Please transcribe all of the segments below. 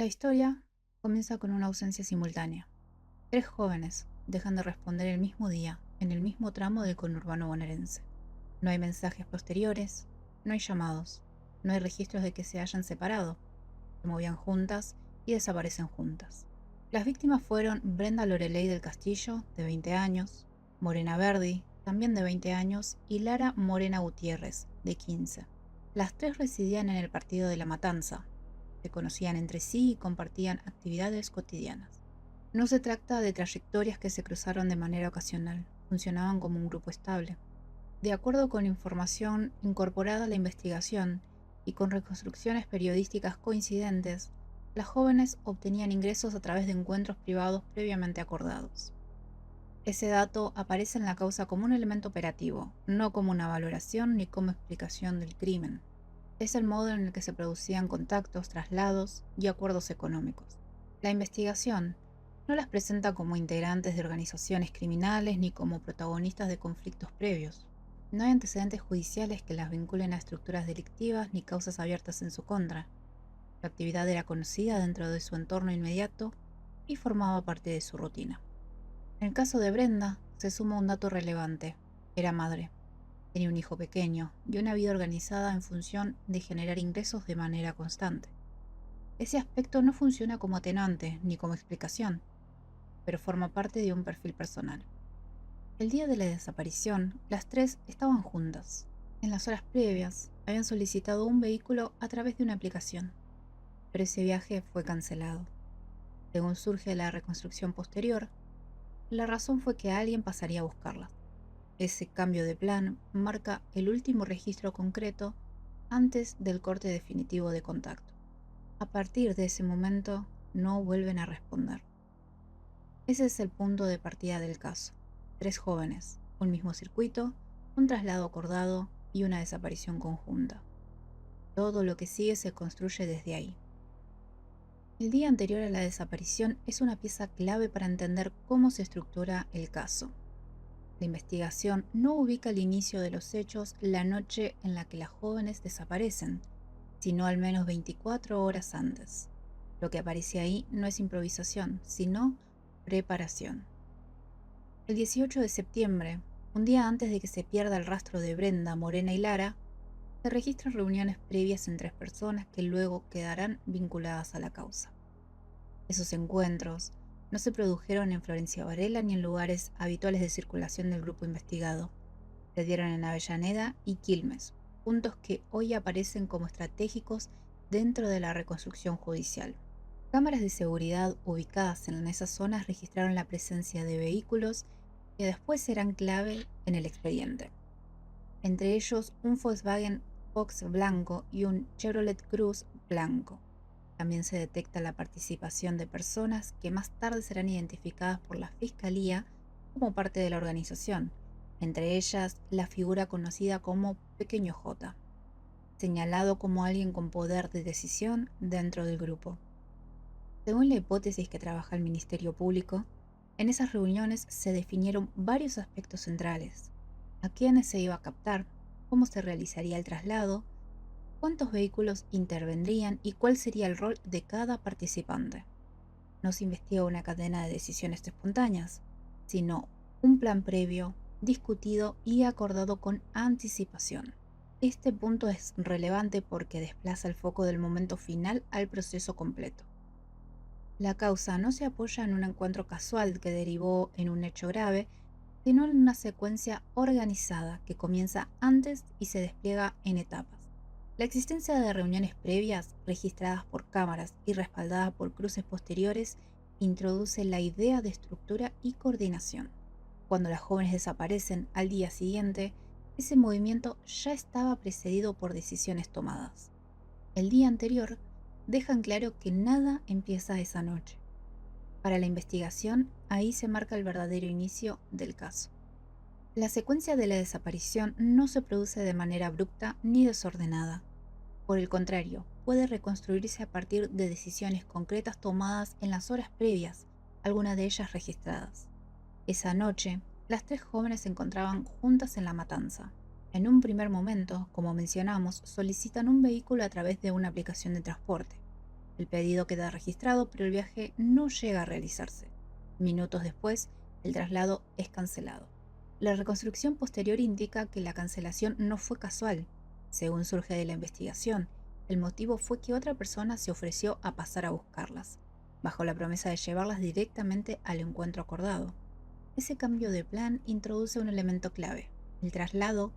La historia comienza con una ausencia simultánea. Tres jóvenes dejan de responder el mismo día, en el mismo tramo del conurbano bonaerense. No hay mensajes posteriores, no hay llamados, no hay registros de que se hayan separado. Se movían juntas y desaparecen juntas. Las víctimas fueron Brenda Loreley del Castillo, de 20 años, Morena Verdi, también de 20 años, y Lara Morena Gutiérrez, de 15. Las tres residían en el partido de La Matanza. Se conocían entre sí y compartían actividades cotidianas. No se trata de trayectorias que se cruzaron de manera ocasional, funcionaban como un grupo estable. De acuerdo con información incorporada a la investigación y con reconstrucciones periodísticas coincidentes, las jóvenes obtenían ingresos a través de encuentros privados previamente acordados. Ese dato aparece en la causa como un elemento operativo, no como una valoración ni como explicación del crimen. Es el modo en el que se producían contactos, traslados y acuerdos económicos. La investigación no las presenta como integrantes de organizaciones criminales ni como protagonistas de conflictos previos. No hay antecedentes judiciales que las vinculen a estructuras delictivas ni causas abiertas en su contra. La actividad era conocida dentro de su entorno inmediato y formaba parte de su rutina. En el caso de Brenda, se suma un dato relevante. Era madre. Tenía un hijo pequeño y una vida organizada en función de generar ingresos de manera constante. Ese aspecto no funciona como atenuante ni como explicación, pero forma parte de un perfil personal. El día de la desaparición, las tres estaban juntas. En las horas previas, habían solicitado un vehículo a través de una aplicación, pero ese viaje fue cancelado. Según surge la reconstrucción posterior, la razón fue que alguien pasaría a buscarlas. Ese cambio de plan marca el último registro concreto antes del corte definitivo de contacto. A partir de ese momento, no vuelven a responder. Ese es el punto de partida del caso. Tres jóvenes, un mismo circuito, un traslado acordado y una desaparición conjunta. Todo lo que sigue se construye desde ahí. El día anterior a la desaparición es una pieza clave para entender cómo se estructura el caso. La investigación no ubica el inicio de los hechos la noche en la que las jóvenes desaparecen, sino al menos 24 horas antes. Lo que aparece ahí no es improvisación, sino preparación. El 18 de septiembre, un día antes de que se pierda el rastro de Brenda, Morena y Lara, se registran reuniones previas en tres personas que luego quedarán vinculadas a la causa. Esos encuentros no se produjeron en Florencia Varela ni en lugares habituales de circulación del grupo investigado. Se dieron en Avellaneda y Quilmes, puntos que hoy aparecen como estratégicos dentro de la reconstrucción judicial. Cámaras de seguridad ubicadas en esas zonas registraron la presencia de vehículos que después serán clave en el expediente. Entre ellos un Volkswagen Fox blanco y un Chevrolet Cruze blanco. También se detecta la participación de personas que más tarde serán identificadas por la Fiscalía como parte de la organización, entre ellas la figura conocida como Pequeño J, señalado como alguien con poder de decisión dentro del grupo. Según la hipótesis que trabaja el Ministerio Público, en esas reuniones se definieron varios aspectos centrales: a quiénes se iba a captar, cómo se realizaría el traslado, cuántos vehículos intervendrían y cuál sería el rol de cada participante. No se investiga una cadena de decisiones espontáneas, sino un plan previo, discutido y acordado con anticipación. Este punto es relevante porque desplaza el foco del momento final al proceso completo. La causa no se apoya en un encuentro casual que derivó en un hecho grave, sino en una secuencia organizada que comienza antes y se despliega en etapas. La existencia de reuniones previas, registradas por cámaras y respaldadas por cruces posteriores, introduce la idea de estructura y coordinación. Cuando las jóvenes desaparecen al día siguiente, ese movimiento ya estaba precedido por decisiones tomadas. El día anterior dejan claro que nada empieza esa noche. Para la investigación, ahí se marca el verdadero inicio del caso. La secuencia de la desaparición no se produce de manera abrupta ni desordenada. Por el contrario, puede reconstruirse a partir de decisiones concretas tomadas en las horas previas, algunas de ellas registradas. Esa noche, las tres jóvenes se encontraban juntas en La Matanza. En un primer momento, como mencionamos, solicitan un vehículo a través de una aplicación de transporte, El pedido queda registrado, pero el viaje no llega a realizarse. Minutos después, el traslado es cancelado. La reconstrucción posterior indica que la cancelación no fue casual. Según surge de la investigación, el motivo fue que otra persona se ofreció a pasar a buscarlas, bajo la promesa de llevarlas directamente al encuentro acordado. Ese cambio de plan introduce un elemento clave. El traslado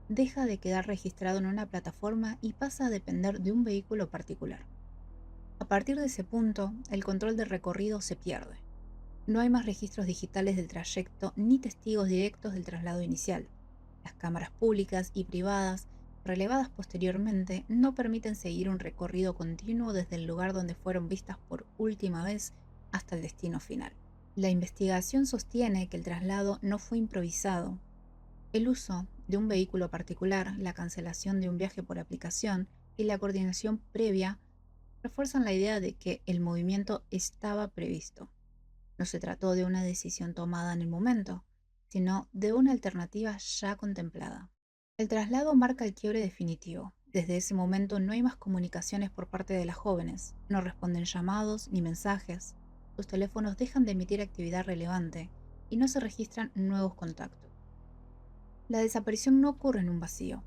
deja de quedar registrado en una plataforma y pasa a depender de un vehículo particular. A partir de ese punto, el control del recorrido se pierde. No hay más registros digitales del trayecto ni testigos directos del traslado inicial. Las cámaras públicas y privadas, relevadas posteriormente, no permiten seguir un recorrido continuo desde el lugar donde fueron vistas por última vez hasta el destino final. La investigación sostiene que el traslado no fue improvisado. El uso de un vehículo particular, la cancelación de un viaje por aplicación y la coordinación previa refuerzan la idea de que el movimiento estaba previsto. No se trató de una decisión tomada en el momento, sino de una alternativa ya contemplada. El traslado marca el quiebre definitivo. Desde ese momento no hay más comunicaciones por parte de las jóvenes, no responden llamados ni mensajes, sus teléfonos dejan de emitir actividad relevante y no se registran nuevos contactos. La desaparición no ocurre en un vacío,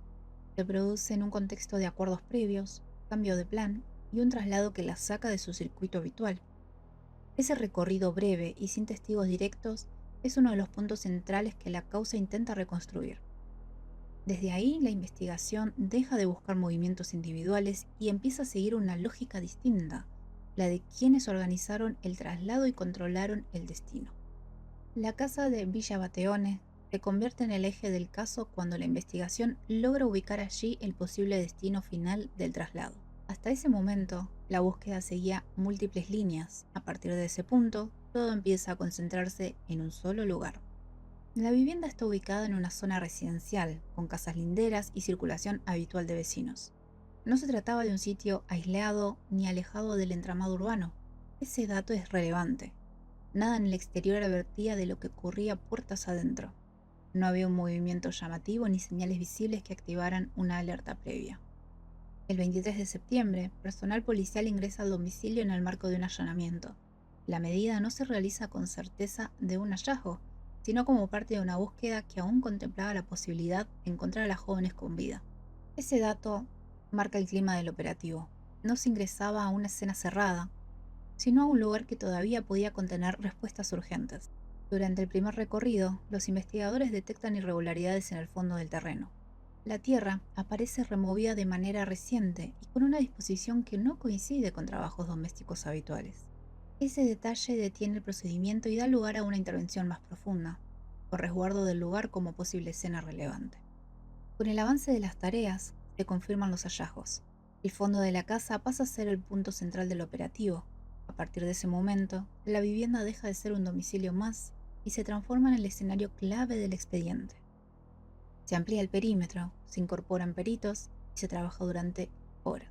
se produce en un contexto de acuerdos previos, cambio de plan y un traslado que la saca de su circuito habitual. Ese recorrido breve y sin testigos directos es uno de los puntos centrales que la causa intenta reconstruir. Desde ahí, la investigación deja de buscar movimientos individuales y empieza a seguir una lógica distinta, la de quienes organizaron el traslado y controlaron el destino. La casa de Villa Bateone se convierte en el eje del caso cuando la investigación logra ubicar allí el posible destino final del traslado. Hasta ese momento, la búsqueda seguía múltiples líneas. A partir de ese punto, todo empieza a concentrarse en un solo lugar. La vivienda está ubicada en una zona residencial, con casas linderas y circulación habitual de vecinos. No se trataba de un sitio aislado ni alejado del entramado urbano. Ese dato es relevante. Nada en el exterior advertía de lo que ocurría puertas adentro. No había un movimiento llamativo ni señales visibles que activaran una alerta previa. El 23 de septiembre, personal policial ingresa al domicilio en el marco de un allanamiento. La medida no se realiza con certeza de un hallazgo, sino como parte de una búsqueda que aún contemplaba la posibilidad de encontrar a las jóvenes con vida. Ese dato marca el clima del operativo. No se ingresaba a una escena cerrada, sino a un lugar que todavía podía contener respuestas urgentes. Durante el primer recorrido, los investigadores detectan irregularidades en el fondo del terreno. La tierra aparece removida de manera reciente y con una disposición que no coincide con trabajos domésticos habituales. Ese detalle detiene el procedimiento y da lugar a una intervención más profunda, con resguardo del lugar como posible escena relevante. Con el avance de las tareas, se confirman los hallazgos. El fondo de la casa pasa a ser el punto central del operativo. A partir de ese momento, la vivienda deja de ser un domicilio más y se transforma en el escenario clave del expediente. Se amplía el perímetro, se incorporan peritos y se trabaja durante horas.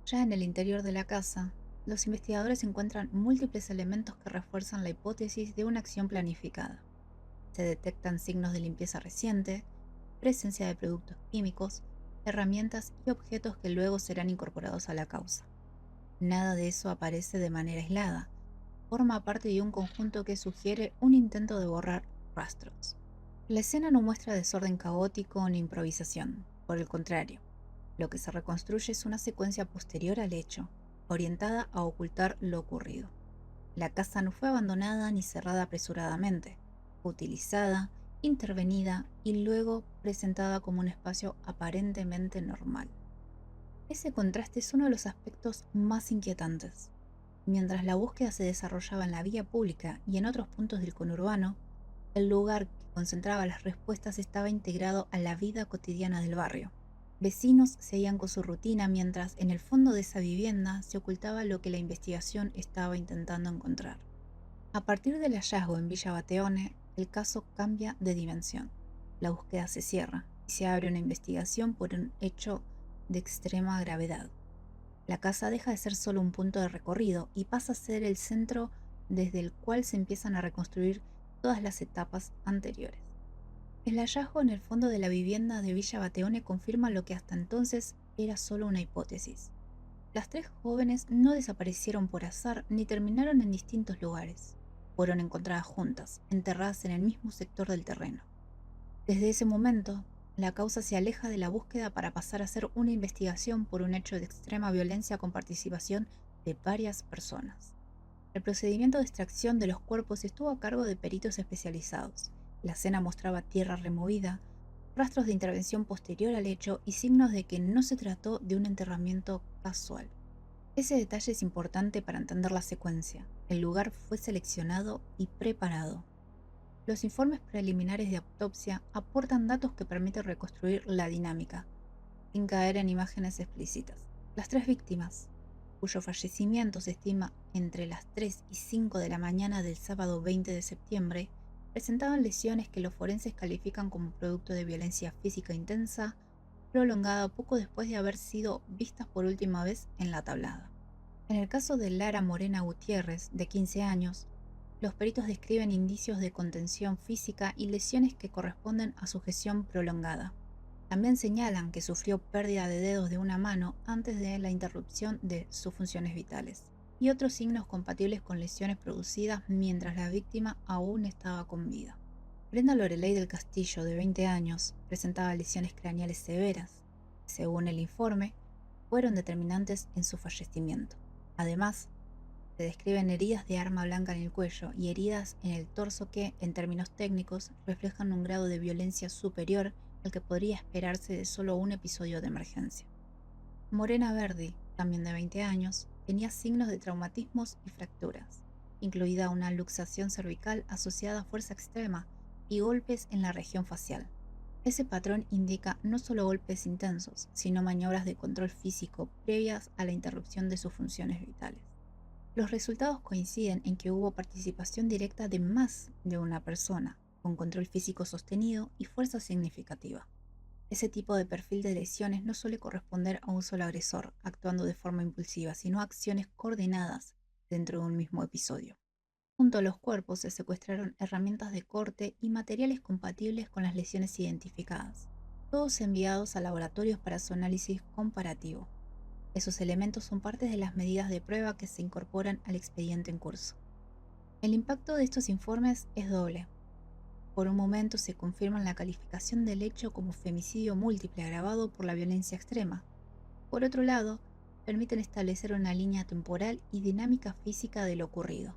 Ya en el interior de la casa, los investigadores encuentran múltiples elementos que refuerzan la hipótesis de una acción planificada. Se detectan signos de limpieza reciente, presencia de productos químicos, herramientas y objetos que luego serán incorporados a la causa. Nada de eso aparece de manera aislada, forma parte de un conjunto que sugiere un intento de borrar rastros. La escena no muestra desorden caótico ni improvisación, por el contrario, lo que se reconstruye es una secuencia posterior al hecho, orientada a ocultar lo ocurrido. La casa no fue abandonada ni cerrada apresuradamente, fue utilizada, intervenida y luego presentada como un espacio aparentemente normal. Ese contraste es uno de los aspectos más inquietantes. Mientras la búsqueda se desarrollaba en la vía pública y en otros puntos del conurbano, el lugar que concentraba las respuestas estaba integrado a la vida cotidiana del barrio. Vecinos seguían con su rutina mientras en el fondo de esa vivienda se ocultaba lo que la investigación estaba intentando encontrar. A partir del hallazgo en Villa Bateone, el caso cambia de dimensión. La búsqueda se cierra y se abre una investigación por un hecho de extrema gravedad. La casa deja de ser solo un punto de recorrido y pasa a ser el centro desde el cual se empiezan a reconstruir todas las etapas anteriores. El hallazgo en el fondo de la vivienda de Villa Bateone confirma lo que hasta entonces era solo una hipótesis. Las tres jóvenes no desaparecieron por azar ni terminaron en distintos lugares. Fueron encontradas juntas, enterradas en el mismo sector del terreno. Desde ese momento, la causa se aleja de la búsqueda para pasar a ser una investigación por un hecho de extrema violencia con participación de varias personas. El procedimiento de extracción de los cuerpos estuvo a cargo de peritos especializados. La escena mostraba tierra removida, rastros de intervención posterior al hecho y signos de que no se trató de un enterramiento casual. Ese detalle es importante para entender la secuencia. El lugar fue seleccionado y preparado. Los informes preliminares de autopsia aportan datos que permiten reconstruir la dinámica, sin caer en imágenes explícitas. Las tres víctimas, cuyo fallecimiento se estima entre las 3 y 5 de la mañana del sábado 20 de septiembre, presentaban lesiones que los forenses califican como producto de violencia física intensa, prolongada poco después de haber sido vistas por última vez en la tablada. En el caso de Lara Morena Gutiérrez, de 15 años, los peritos describen indicios de contención física y lesiones que corresponden a sujeción prolongada. También señalan que sufrió pérdida de dedos de una mano antes de la interrupción de sus funciones vitales, y otros signos compatibles con lesiones producidas mientras la víctima aún estaba con vida. Brenda Loreley del Castillo, de 20 años, presentaba lesiones craneales severas. Según el informe, fueron determinantes en su fallecimiento. Además, se describen heridas de arma blanca en el cuello y heridas en el torso que, en términos técnicos, reflejan un grado de violencia superior al que podría esperarse de solo un episodio de emergencia. Morena Verdi, también de 20 años, tenía signos de traumatismos y fracturas, incluida una luxación cervical asociada a fuerza extrema y golpes en la región facial. Ese patrón indica no solo golpes intensos, sino maniobras de control físico previas a la interrupción de sus funciones vitales. Los resultados coinciden en que hubo participación directa de más de una persona, con control físico sostenido y fuerza significativa. Ese tipo de perfil de lesiones no suele corresponder a un solo agresor actuando de forma impulsiva, sino a acciones coordinadas dentro de un mismo episodio. Junto a los cuerpos se secuestraron herramientas de corte y materiales compatibles con las lesiones identificadas, todos enviados a laboratorios para su análisis comparativo. Esos elementos son parte de las medidas de prueba que se incorporan al expediente en curso. El impacto de estos informes es doble. Por un momento se confirma la calificación del hecho como femicidio múltiple agravado por la violencia extrema. Por otro lado, permiten establecer una línea temporal y dinámica física de lo ocurrido,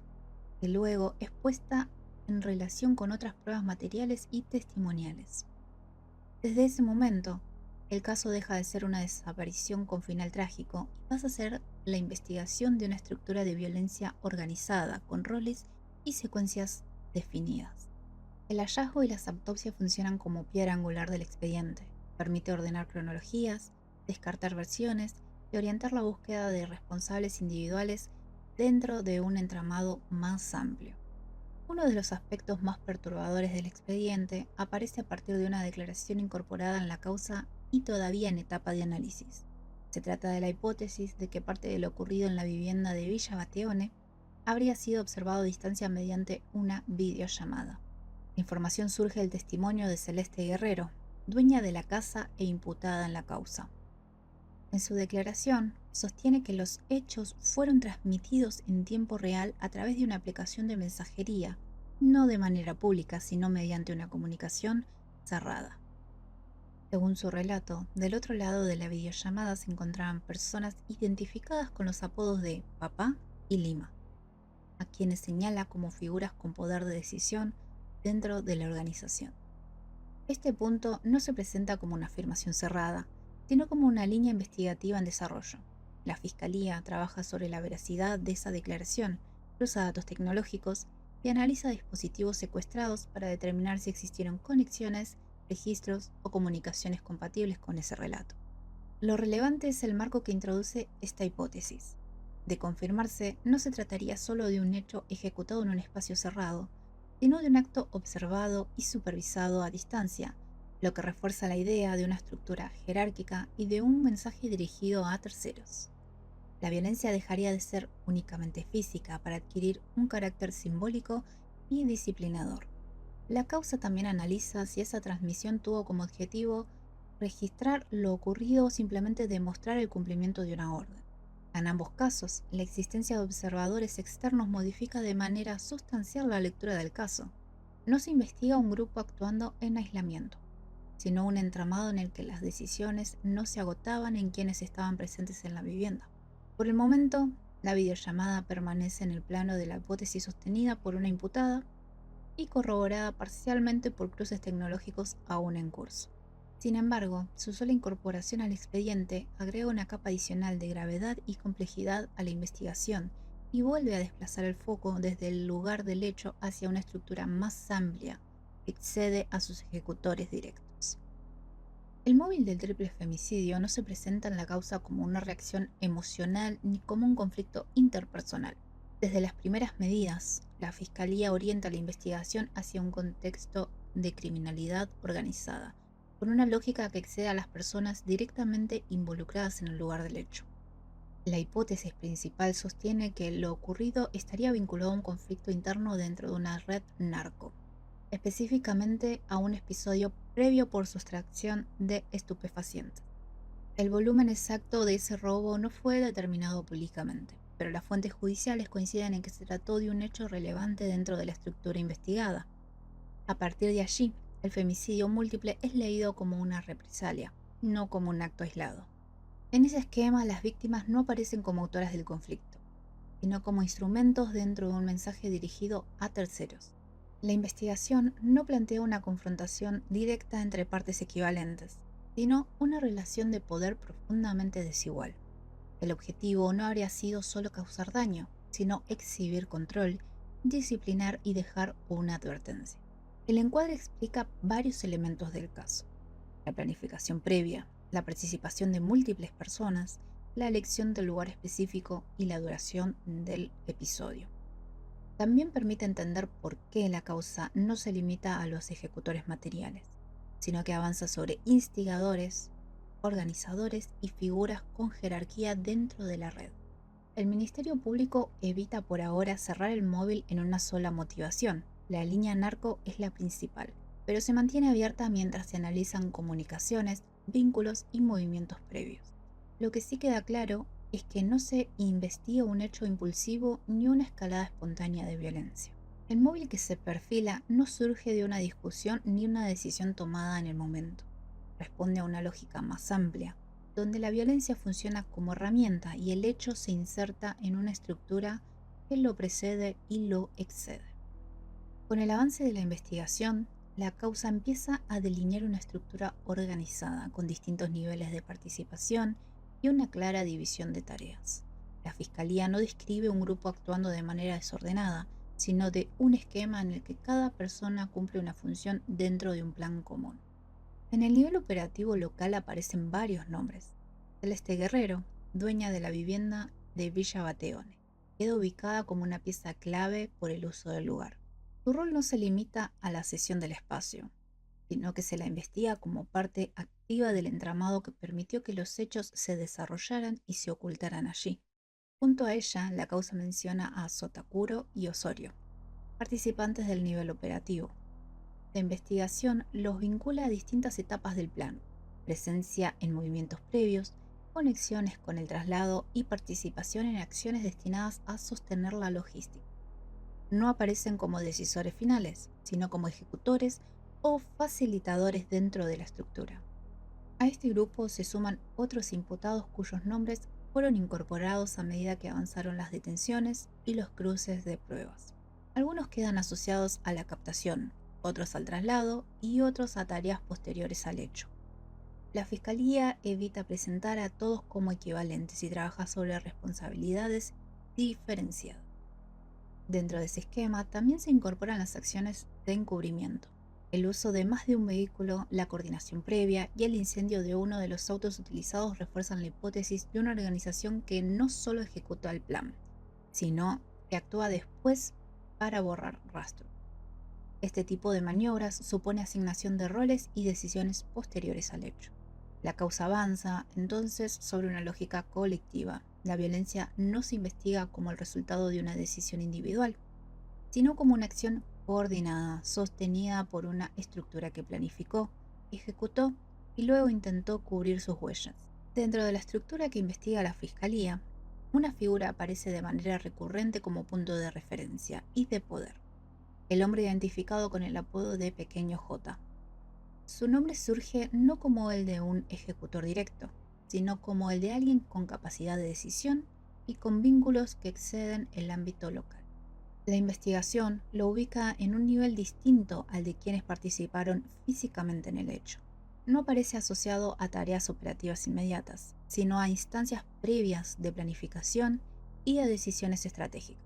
que luego es puesta en relación con otras pruebas materiales y testimoniales. Desde ese momento, el caso deja de ser una desaparición con final trágico y pasa a ser la investigación de una estructura de violencia organizada, con roles y secuencias definidas. El hallazgo y las autopsias funcionan como piedra angular del expediente. Permite ordenar cronologías, descartar versiones y orientar la búsqueda de responsables individuales dentro de un entramado más amplio. Uno de los aspectos más perturbadores del expediente aparece a partir de una declaración incorporada en la causa y todavía en etapa de análisis. Se trata de la hipótesis de que parte de lo ocurrido en la vivienda de Villa Bateone habría sido observado a distancia mediante una videollamada. La información surge del testimonio de Celeste Guerrero, dueña de la casa e imputada en la causa. En su declaración, sostiene que los hechos fueron transmitidos en tiempo real a través de una aplicación de mensajería, no de manera pública, sino mediante una comunicación cerrada. Según su relato, del otro lado de la videollamada se encontraban personas identificadas con los apodos de Papá y Lima, a quienes señala como figuras con poder de decisión dentro de la organización. Este punto no se presenta como una afirmación cerrada, sino como una línea investigativa en desarrollo. La Fiscalía trabaja sobre la veracidad de esa declaración, cruza datos tecnológicos y analiza dispositivos secuestrados para determinar si existieron conexiones, registros o comunicaciones compatibles con ese relato. Lo relevante es el marco que introduce esta hipótesis. De confirmarse, no se trataría solo de un hecho ejecutado en un espacio cerrado, sino de un acto observado y supervisado a distancia, lo que refuerza la idea de una estructura jerárquica y de un mensaje dirigido a terceros. La violencia dejaría de ser únicamente física para adquirir un carácter simbólico y disciplinador. La causa también analiza si esa transmisión tuvo como objetivo registrar lo ocurrido o simplemente demostrar el cumplimiento de una orden. En ambos casos, la existencia de observadores externos modifica de manera sustancial la lectura del caso. No se investiga un grupo actuando en aislamiento, sino un entramado en el que las decisiones no se agotaban en quienes estaban presentes en la vivienda. Por el momento, la videollamada permanece en el plano de la hipótesis sostenida por una imputada y corroborada parcialmente por cruces tecnológicos aún en curso. Sin embargo, su sola incorporación al expediente agrega una capa adicional de gravedad y complejidad a la investigación y vuelve a desplazar el foco desde el lugar del hecho hacia una estructura más amplia que excede a sus ejecutores directos. El móvil del triple femicidio no se presenta en la causa como una reacción emocional ni como un conflicto interpersonal. Desde las primeras medidas, la Fiscalía orienta la investigación hacia un contexto de criminalidad organizada, con una lógica que excede a las personas directamente involucradas en el lugar del hecho. La hipótesis principal sostiene que lo ocurrido estaría vinculado a un conflicto interno dentro de una red narco, específicamente a un episodio previo por sustracción de estupefacientes. El volumen exacto de ese robo no fue determinado públicamente, pero las fuentes judiciales coinciden en que se trató de un hecho relevante dentro de la estructura investigada. A partir de allí, el femicidio múltiple es leído como una represalia, no como un acto aislado. En ese esquema, las víctimas no aparecen como autoras del conflicto, sino como instrumentos dentro de un mensaje dirigido a terceros. La investigación no plantea una confrontación directa entre partes equivalentes, sino una relación de poder profundamente desigual. El objetivo no habría sido solo causar daño, sino exhibir control, disciplinar y dejar una advertencia. El encuadre explica varios elementos del caso: la planificación previa, la participación de múltiples personas, la elección del lugar específico y la duración del episodio. También permite entender por qué la causa no se limita a los ejecutores materiales, sino que avanza sobre instigadores, organizadores y figuras con jerarquía dentro de la red. El Ministerio Público evita por ahora cerrar el móvil en una sola motivación. La línea narco es la principal, pero se mantiene abierta mientras se analizan comunicaciones, vínculos y movimientos previos. Lo que sí queda claro es que no se investiga un hecho impulsivo ni una escalada espontánea de violencia. El móvil que se perfila no surge de una discusión ni una decisión tomada en el momento. Responde a una lógica más amplia, donde la violencia funciona como herramienta y el hecho se inserta en una estructura que lo precede y lo excede. Con el avance de la investigación, la causa empieza a delinear una estructura organizada, con distintos niveles de participación y una clara división de tareas. La Fiscalía no describe un grupo actuando de manera desordenada, sino de un esquema en el que cada persona cumple una función dentro de un plan común. En el nivel operativo local aparecen varios nombres. Celeste Guerrero, dueña de la vivienda de Villa Bateone, queda ubicada como una pieza clave por el uso del lugar. Su rol no se limita a la cesión del espacio, sino que se la investiga como parte activa del entramado que permitió que los hechos se desarrollaran y se ocultaran allí. Junto a ella, la causa menciona a Sotacuro y Osorio, participantes del nivel operativo. La investigación los vincula a distintas etapas del plan: presencia en movimientos previos, conexiones con el traslado y participación en acciones destinadas a sostener la logística. No aparecen como decisores finales, sino como ejecutores o facilitadores dentro de la estructura. A este grupo se suman otros imputados cuyos nombres fueron incorporados a medida que avanzaron las detenciones y los cruces de pruebas. Algunos quedan asociados a la captación, otros al traslado y otros a tareas posteriores al hecho. La Fiscalía evita presentar a todos como equivalentes y trabaja sobre responsabilidades diferenciadas. Dentro de ese esquema también se incorporan las acciones de encubrimiento, el uso de más de un vehículo, la coordinación previa y el incendio de uno de los autos utilizados refuerzan la hipótesis de una organización que no solo ejecuta el plan, sino que actúa después para borrar rastro. Este tipo de maniobras supone asignación de roles y decisiones posteriores al hecho. La causa avanza, entonces, sobre una lógica colectiva. La violencia no se investiga como el resultado de una decisión individual, sino como una acción coordinada, sostenida por una estructura que planificó, ejecutó y luego intentó cubrir sus huellas. Dentro de la estructura que investiga la Fiscalía, Una figura aparece de manera recurrente como punto de referencia y de poder. El hombre identificado con el apodo de Pequeño J. Su nombre surge no como el de un ejecutor directo, sino como el de alguien con capacidad de decisión y con vínculos que exceden el ámbito local. La investigación lo ubica en un nivel distinto al de quienes participaron físicamente en el hecho. No aparece asociado a tareas operativas inmediatas, sino a instancias previas de planificación y a decisiones estratégicas.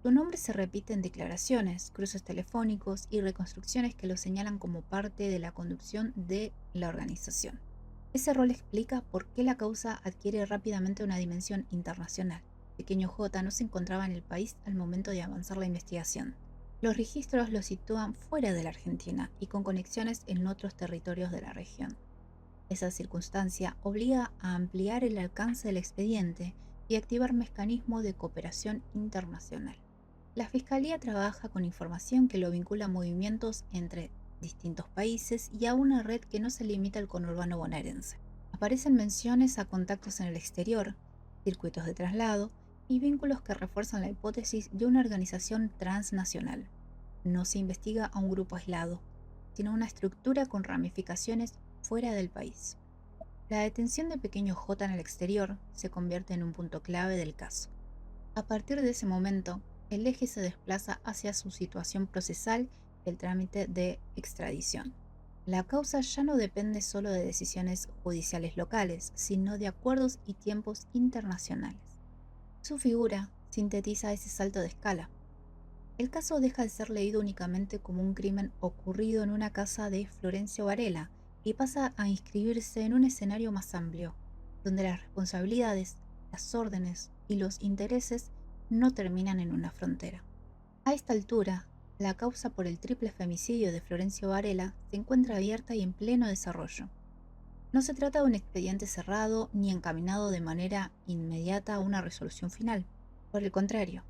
Su nombre se repite en declaraciones, cruces telefónicos y reconstrucciones que lo señalan como parte de la conducción de la organización. Ese rol explica por qué la causa adquiere rápidamente una dimensión internacional. Pequeño J no se encontraba en el país al momento de avanzar la investigación. Los registros lo sitúan fuera de la Argentina y con conexiones en otros territorios de la región. Esa circunstancia obliga a ampliar el alcance del expediente y activar mecanismos de cooperación internacional. La Fiscalía trabaja con información que lo vincula a movimientos entre distintos países y a una red que no se limita al conurbano bonaerense. Aparecen menciones a contactos en el exterior, circuitos de traslado y vínculos que refuerzan la hipótesis de una organización transnacional. No se investiga a un grupo aislado, sino una estructura con ramificaciones fuera del país. La detención de Pequeño J en el exterior se convierte en un punto clave del caso. A partir de ese momento, el eje se desplaza hacia su situación procesal y el trámite de extradición. La causa ya no depende solo de decisiones judiciales locales, sino de acuerdos y tiempos internacionales. Su figura sintetiza ese salto de escala. El caso deja de ser leído únicamente como un crimen ocurrido en una casa de Florencio Varela y pasa a inscribirse en un escenario más amplio, donde las responsabilidades, las órdenes y los intereses no terminan en una frontera. A esta altura, la causa por el triple femicidio de Florencio Varela se encuentra abierta y en pleno desarrollo. No se trata de un expediente cerrado ni encaminado de manera inmediata a una resolución final. Por el contrario,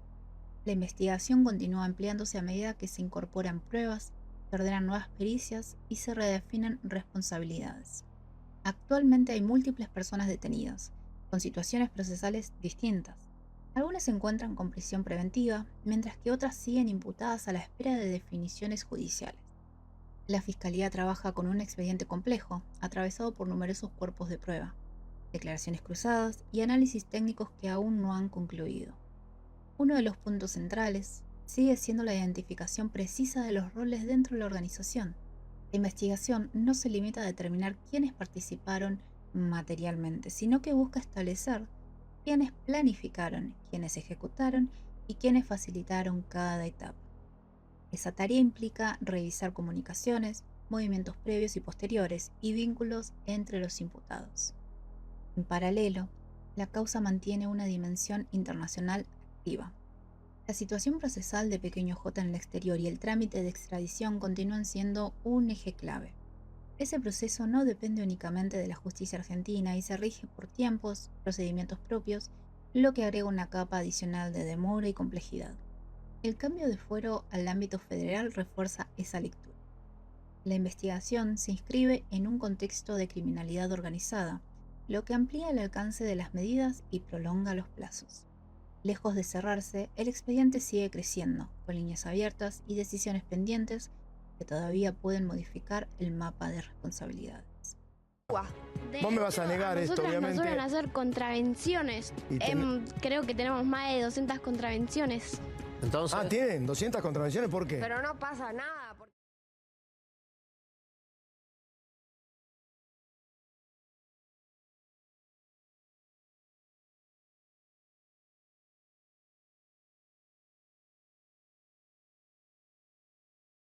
la investigación continúa ampliándose a medida que se incorporan pruebas, se ordenan nuevas pericias y se redefinen responsabilidades. Actualmente hay múltiples personas detenidas, con situaciones procesales distintas. Algunas se encuentran con prisión preventiva, mientras que otras siguen imputadas a la espera de definiciones judiciales. La Fiscalía trabaja con un expediente complejo, atravesado por numerosos cuerpos de prueba, declaraciones cruzadas y análisis técnicos que aún no han concluido. Uno de los puntos centrales sigue siendo la identificación precisa de los roles dentro de la organización. La investigación no se limita a determinar quiénes participaron materialmente, sino que busca establecer quiénes planificaron, quiénes ejecutaron y quiénes facilitaron cada etapa. Esa tarea implica revisar comunicaciones, movimientos previos y posteriores y vínculos entre los imputados. En paralelo, la causa mantiene una dimensión internacional activa. La situación procesal de Pequeño J en el exterior y el trámite de extradición continúan siendo un eje clave. Ese proceso no depende únicamente de la justicia argentina y se rige por tiempos, procedimientos propios, lo que agrega una capa adicional de demora y complejidad. El cambio de fuero al ámbito federal refuerza esa lectura. La investigación se inscribe en un contexto de criminalidad organizada, lo que amplía el alcance de las medidas y prolonga los plazos. Lejos de cerrarse, el expediente sigue creciendo, con líneas abiertas y decisiones pendientes que todavía pueden modificar el mapa de responsabilidades. Vos me vas a negar esto, obviamente. Nosotros nos suelen hacer contravenciones. Creo que tenemos más de 200 contravenciones. Entonces... Ah, ¿tienen 200 contravenciones? ¿Por qué? Pero no pasa nada.